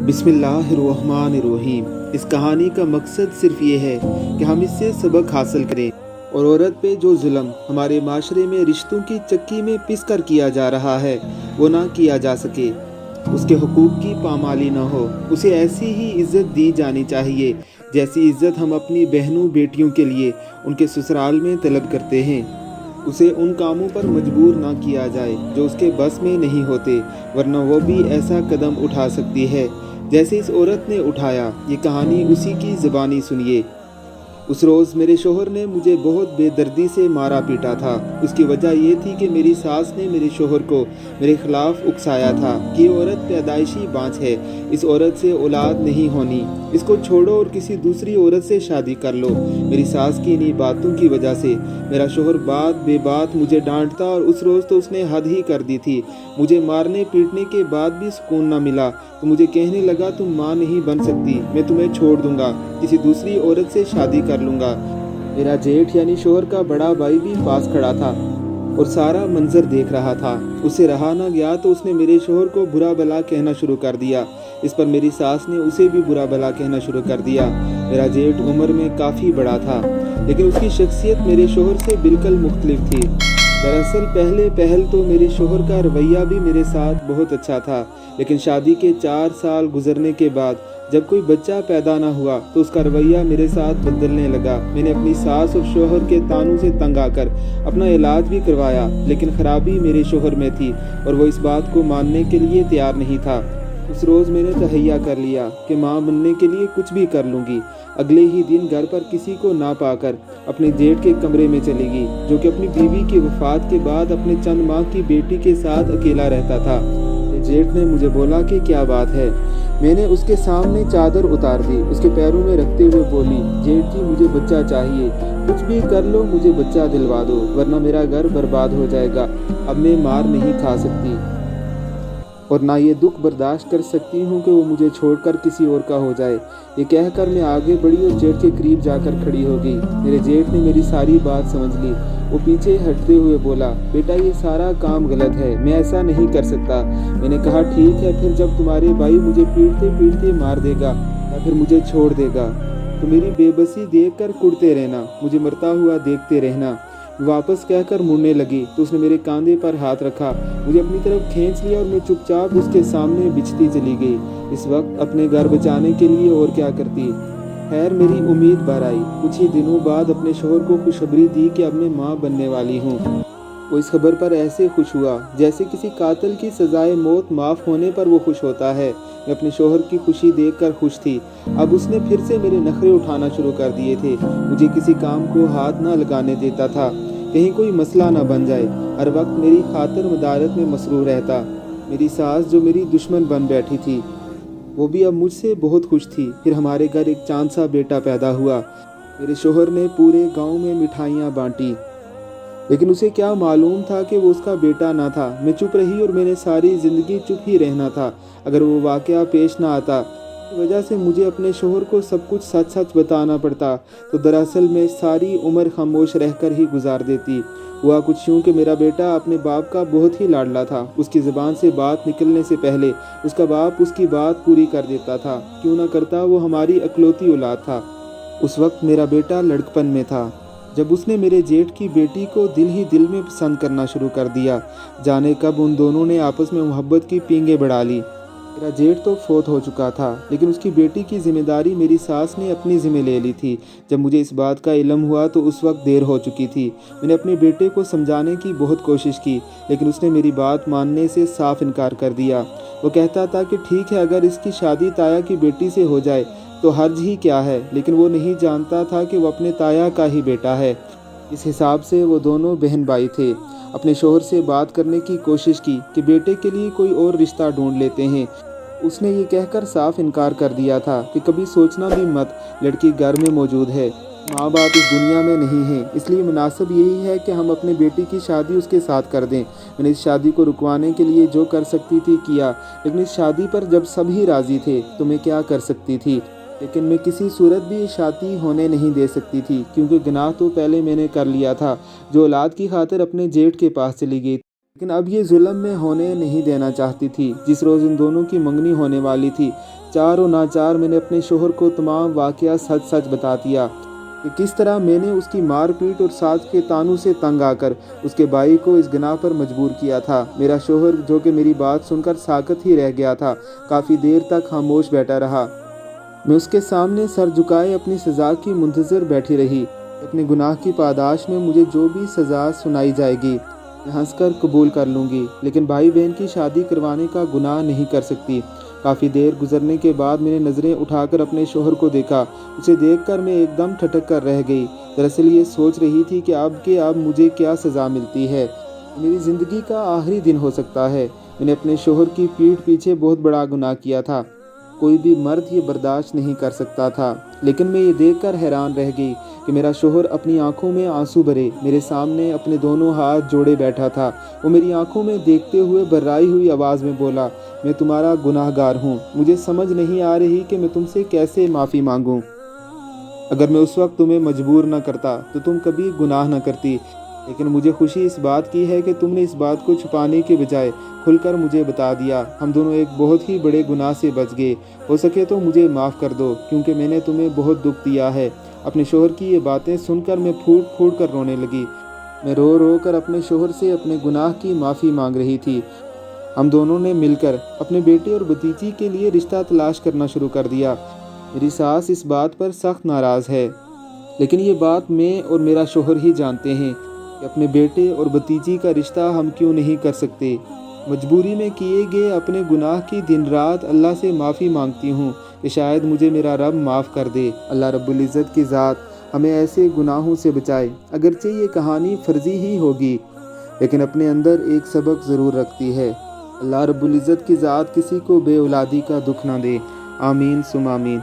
बिस्मिल्लाहिर्रहमानिर्रहीम। इस कहानी का मकसद सिर्फ ये है कि हम इससे सबक हासिल करें और औरत पे जो जुल्म हमारे माशरे में रिश्तों की चक्की में पिस कर किया जा रहा है वो ना किया जा सके, उसके हुकूक की पामाली ना हो। उसे ऐसी ही इज़्ज़त दी जानी चाहिए जैसी इज़्ज़त हम अपनी बहनों बेटियों के लिए उनके ससुराल में तलब करते हैं। उसे उन कामों पर मजबूर ना किया जाए जो उसके बस में नहीं होते, वरना वो भी ऐसा कदम उठा सकती है जैसे इस औरत ने उठाया। ये कहानी उसी की ज़बानी सुनिए। उस रोज़ मेरे शोहर ने मुझे बहुत बेदर्दी से मारा पीटा था। उसकी वजह ये थी कि मेरी सास ने मेरे शोहर को मेरे खिलाफ उकसाया था कि ये औरत पैदाइशी बाँझ है, इस औरत से औलाद नहीं होनी, इसको छोड़ो और किसी दूसरी औरत से शादी कर लो। मेरी सास की इन्हीं बातों की वजह से मेरा शोहर बात बेबात मुझे डांटता और उस रोज़ तो उसने हद ही कर दी थी। मुझे मारने पीटने के बाद भी सुकून ना मिला तो मुझे कहने लगा, तुम माँ नहीं बन सकती, मैं तुम्हें छोड़ दूंगा, किसी दूसरी औरत से शादी कर लूँगा। मेरा जेठ यानी शोहर का बड़ा भाई भी पास खड़ा था और सारा मंजर देख रहा था। उसे रहा ना गया तो उसने मेरे शोहर को बुरा भला कहना शुरू कर दिया। इस पर मेरी सास ने उसे भी बुरा भला कहना शुरू कर दिया। मेरा जेठ उम्र में काफ़ी बड़ा था लेकिन उसकी शख्सियत मेरे शोहर से बिल्कुल मुख्तलिफ थी। दरअसल पहल तो मेरे शोहर का रवैया भी मेरे साथ बहुत अच्छा था, लेकिन शादी के 4 साल गुजरने के बाद जब कोई बच्चा पैदा ना हुआ तो उसका रवैया मेरे साथ बदलने लगा। मैंने अपनी सास और शोहर के तानों से तंग आकर अपना इलाज भी करवाया, लेकिन खराबी मेरे शोहर में थी और वो इस बात को मानने के लिए तैयार नहीं था। उस रोज़ मैंने तहैया कर लिया कि माँ बनने के लिए कुछ भी कर लूँगी। अगले ही दिन घर पर किसी को ना पाकर अपने जेठ के कमरे में चली गई, जो कि अपनी बीवी की वफ़ात के बाद अपने चंद माह की बेटी के साथ अकेला रहता था। जेठ ने मुझे बोला कि क्या बात है। मैंने उसके सामने चादर उतार दी, उसके पैरों में रखते हुए बोली, जेठ जी मुझे बच्चा चाहिए, कुछ भी कर लो, मुझे बच्चा दिलवा दो, वरना मेरा घर बर्बाद हो जाएगा। अब मैं मार नहीं खा सकती और ना ये दुख बर्दाश्त कर सकती हूँ कि वो मुझे छोड़कर किसी और का हो जाए। ये कहकर मैं आगे बढ़ी और जेठ के करीब जाकर खड़ी हो गई। मेरे जेठ ने मेरी सारी बात समझ ली। वो पीछे हटते हुए बोला, बेटा ये सारा काम गलत है, मैं ऐसा नहीं कर सकता। मैंने कहा ठीक है, फिर जब तुम्हारे भाई मुझे पीटते पीटते मार देगा या फिर मुझे छोड़ देगा तो मेरी बेबसी देखकर कुड़ते रहना, मुझे मरता हुआ देखते रहना। वापस कहकर मुड़ने लगी तो उसने मेरे कंधे पर हाथ रखा, मुझे अपनी तरफ खींच लिया और मैं चुपचाप उसके सामने बिछती चली गई। इस वक्त अपने घर बचाने के लिए और क्या करती। खैर मेरी उम्मीद भर आई। कुछ ही दिनों बाद अपने शोहर को खुशखबरी दी कि अब मैं माँ बनने वाली हूँ। वो इस खबर पर ऐसे खुश हुआ जैसे किसी कातिल की सजाए मौत माफ़ होने पर वो खुश होता है। मैं अपने शोहर की खुशी देखकर खुश थी। अब उसने फिर से मेरे नखरे उठाना शुरू कर दिए थे। मुझे किसी काम को हाथ ना लगाने देता था, कहीं कोई मसला ना बन जाए। हर वक्त मेरी खातिर मदारत में मसरूर रहता। मेरी सास जो मेरी दुश्मन बन बैठी थी वो भी अब मुझसे बहुत खुश थी। फिर हमारे घर एक चांद सा बेटा पैदा हुआ। मेरे शोहर ने पूरे गांव में मिठाइयाँ बांटी, लेकिन उसे क्या मालूम था कि वो उसका बेटा ना था। मैं चुप रही और मैंने सारी ज़िंदगी चुप ही रहना था। अगर वो वाक़या पेश ना आता, इस वजह से मुझे अपने शोहर को सब कुछ सच सच बताना पड़ता, तो दरअसल मैं सारी उम्र खामोश रहकर ही गुजार देती। हुआ कुछ यूँ कि मेरा बेटा अपने बाप का बहुत ही लाडला था। उसकी ज़बान से बात निकलने से पहले उसका बाप उसकी बात पूरी कर देता था। क्यों ना करता, वो हमारी अकलौती औलाद था। उस वक्त मेरा बेटा लड़कपन में था जब उसने मेरे जेठ की बेटी को दिल ही दिल में पसंद करना शुरू कर दिया। जाने कब उन दोनों ने आपस में मोहब्बत की पींगें बढ़ा ली। मेरा जेठ तो फोत हो चुका था, लेकिन उसकी बेटी की जिम्मेदारी मेरी सास ने अपनी ज़िम्मे ले ली थी। जब मुझे इस बात का इल्म हुआ तो उस वक्त देर हो चुकी थी। मैंने अपने बेटे को समझाने की बहुत कोशिश की, लेकिन उसने मेरी बात मानने से साफ इनकार कर दिया। वो कहता था कि ठीक है, अगर इसकी शादी ताया की बेटी से हो जाए तो हर्ज ही क्या है, लेकिन वो नहीं जानता था कि वो अपने ताया का ही बेटा है। इस हिसाब से वो दोनों बहन भाई थे। अपने शोहर से बात करने की कोशिश की कि बेटे के लिए कोई और रिश्ता ढूंढ लेते हैं। उसने ये कहकर साफ इनकार कर दिया था कि कभी सोचना भी मत, लड़की घर में मौजूद है, माँ बाप इस दुनिया में नहीं हैं, इसलिए मुनासिब यही है कि हम अपने बेटी की शादी उसके साथ कर दें। मैंने इस शादी को रुकवाने के लिए जो कर सकती थी किया, लेकिन इस शादी पर जब सभी राज़ी थे तो मैं क्या कर सकती थी। लेकिन मैं किसी सूरत भी शादी होने नहीं दे सकती थी, क्योंकि गुनाह तो पहले मैंने कर लिया था। जो औलाद की खातिर अपने जेठ के पास चली गई لیکن اب یہ ظلم میں ہونے نہیں دینا چاہتی تھی۔ جس روز ان دونوں کی منگنی ہونے والی تھی، چار و ناچار میں نے اپنے شوہر کو تمام واقعہ سچ سچ بتا دیا کہ کس طرح میں نے اس کی مار پیٹ اور ساتھ کے تانوں سے تنگ آ کر اس کے بھائی کو اس گناہ پر مجبور کیا تھا۔ میرا شوہر، جو کہ میری بات سن کر ساکت ہی رہ گیا تھا، کافی دیر تک خاموش بیٹھا رہا۔ میں اس کے سامنے سر جھکائے اپنی سزا کی منتظر بیٹھی رہی۔ اپنے گناہ کی پاداش میں مجھے جو بھی سزا سنائی جائے گی میں ہنس کر قبول کر لوں گی، لیکن بھائی بہن کی شادی کروانے کا گناہ نہیں کر سکتی۔ کافی دیر گزرنے کے بعد میں نے نظریں اٹھا کر اپنے شوہر کو دیکھا۔ اسے دیکھ کر میں ایک دم ٹھٹک کر رہ گئی۔ دراصل یہ سوچ رہی تھی کہ اب مجھے کیا سزا ملتی ہے۔ میری زندگی کا آخری دن ہو سکتا ہے۔ میں نے اپنے شوہر کی پیٹھ پیچھے بہت بڑا گناہ کیا تھا۔ کوئی بھی مرد یہ برداشت نہیں کر سکتا تھا، لیکن میں یہ دیکھ کر حیران رہ گئی کہ میرا شوہر اپنی آنکھوں میں آنسو بھرے میرے سامنے اپنے دونوں ہاتھ جوڑے بیٹھا تھا۔ وہ میری آنکھوں میں دیکھتے ہوئے بھرائی ہوئی آواز میں بولا، میں تمہارا گناہ گار ہوں۔ مجھے سمجھ نہیں آ رہی کہ میں تم سے کیسے معافی مانگوں۔ اگر میں اس وقت تمہیں مجبور نہ کرتا تو تم کبھی گناہ نہ کرتی، لیکن مجھے خوشی اس بات کی ہے کہ تم نے اس بات کو چھپانے کے بجائے کھل کر مجھے بتا دیا۔ ہم دونوں ایک بہت ہی بڑے گناہ سے بچ گئے۔ ہو سکے تو مجھے معاف کر دو، کیونکہ میں نے تمہیں بہت دکھ دیا ہے۔ اپنے شوہر کی یہ باتیں سن کر میں پھوٹ پھوٹ کر رونے لگی۔ میں رو رو کر اپنے شوہر سے اپنے گناہ کی معافی مانگ رہی تھی۔ ہم دونوں نے مل کر اپنے بیٹے اور بھتیجی کے لیے رشتہ تلاش کرنا شروع کر دیا۔ میری ساس اس بات پر سخت ناراض ہے، لیکن یہ بات میں اور میرا شوہر ہی جانتے ہیں کہ اپنے بیٹے اور بھتیجی کا رشتہ ہم کیوں نہیں کر سکتے۔ مجبوری میں کیے گئے اپنے گناہ کی دن رات اللہ سے معافی مانگتی ہوں کہ شاید مجھے میرا رب معاف کر دے۔ اللہ رب العزت کی ذات ہمیں ایسے گناہوں سے بچائے۔ اگرچہ یہ کہانی فرضی ہی ہوگی، لیکن اپنے اندر ایک سبق ضرور رکھتی ہے۔ اللہ رب العزت کی ذات کسی کو بے اولادی کا دکھ نہ دے۔ آمین ثم آمین۔